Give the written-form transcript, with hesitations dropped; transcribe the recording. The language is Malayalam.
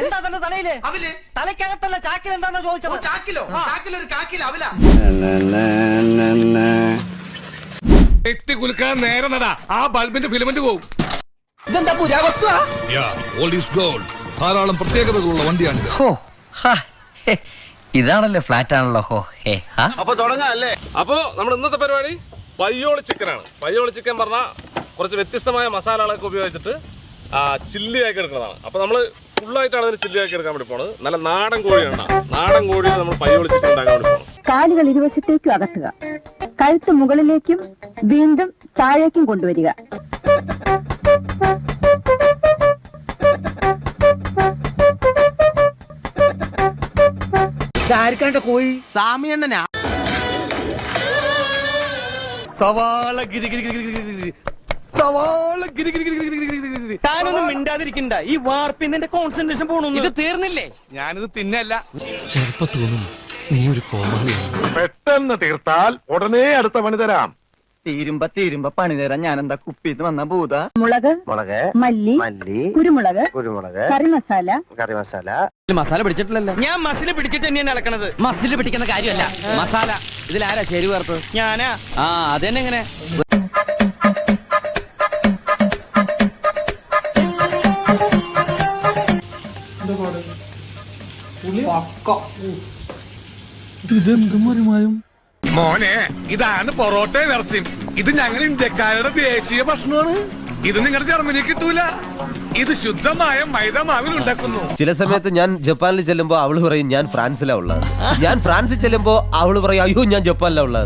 എന്താ തന്റെ തലയില് അവല് തലയ്ക്കകത്തല്ല ചാക്കിൽ എന്താണെന്ന് ചോദിച്ചത്. ചാക്കിലോ ചാക്കിലോ ഒരു കാക്കിലോ അവല എത്തി കുലുക്കാൻ നേരം നടാ ആ ബൾബിന്റെ ഫിലമെന്റ് പോവും. ഇതെന്താ പുരാവസ്തു? ധാരാളം പ്രത്യേകതകളുള്ള വണ്ടിയാണിത്. ഇതാണല്ലോ ഫ്ലാറ്റ് ആണല്ലോ. അപ്പോൾ നമ്മൾ ഇന്നത്തെ പരിപാടി പയ്യോളി ചിക്കനാണ്. പയ്യോളി ചിക്കൻ പറഞ്ഞാൽ കുറച്ച് വ്യത്യസ്തമായ മസാലകളൊക്കെ ഉപയോഗിച്ചിട്ട് ചില്ലി ആക്കി എടുക്കുന്നതാണ്. അപ്പോൾ നമ്മൾ ഫുള്ളായിട്ടാണ് അതിന് ചില്ലി ആക്കി എടുക്കാൻ വേണ്ടി പോണത്. നല്ല നാടൻ കോഴിയാണ്. നാടൻ കോഴിയിൽ നമ്മൾ പയ്യോളി ചിക്കൻ ഉണ്ടാക്കാൻ വേണ്ടി പോകണം. കാലുകൾ ഇരുവശത്തേക്കും അകത്തുക, കഴുത്ത് മുകളിലേക്കും വീണ്ടും താഴേക്കും കൊണ്ടുവരിക. കോഴി സാമിയണ്ണനാ. സവാള ഗിരി ഗിരി ഗിരി ഗിരി ഗിരി സവാള ഗിരി ഗിരി ഗിരി ഗിരി ഗിരി ഗിരി. താനൊന്നും മിണ്ടാതിരിക്കണ്ട. ഈ വാർപ്പിന്റെ കോൺസെൻട്രേഷൻ പോണു. ഇത് തീർന്നില്ലേ? ഞാനിത് തിന്നല്ല. ചിലപ്പോ തോന്നും നീ ഒരു കോമാളിയാണ്. പെട്ടെന്ന് തീർത്താൽ ഉടനെ അടുത്ത പണി തരാം. തീരുമ്പ പണി തരാൻ ഞാൻ എന്താ കുപ്പിന്ന് വന്ന ഭൂത. മുളക്, മല്ലി, കുരുമുളക്, കറി മസാല. മസാല പിടിച്ചിട്ടില്ലല്ലോ. ഞാൻ മസിൽ പിടിച്ചിട്ട് തന്നെയാണ് അളക്കണത്. മസിൽ പിടിക്കുന്ന കാര്യമല്ല മസാല. ഇതിലാരാ ചേരുവ ചേർത്തത്? ഞാനാ. ആ അതന്നെ. എങ്ങനെ മോനെ ഇതാണ് പൊറോട്ടയും ഇറച്ചിയും. ഇത് ഞങ്ങൾ ഇന്ത്യക്കാരുടെ ദേശീയ ഭക്ഷണമാണ്. ഇത് നിങ്ങളുടെ ജർമ്മനിയിൽ കിട്ടൂല. ഇത് ശുദ്ധമായ മൈദ മാവിൽ ഉണ്ടാക്കുന്നു. ചില സമയത്ത് ഞാൻ ജപ്പാനിൽ ചെല്ലുമ്പോ അവള് പറയും ഞാൻ ഫ്രാൻസിലാ ഉള്ളത്. ഞാൻ ഫ്രാൻസിൽ ചെല്ലുമ്പോ അവള് പറയും അയ്യോ ഞാൻ ജപ്പാനിലാ ഉള്ളത്.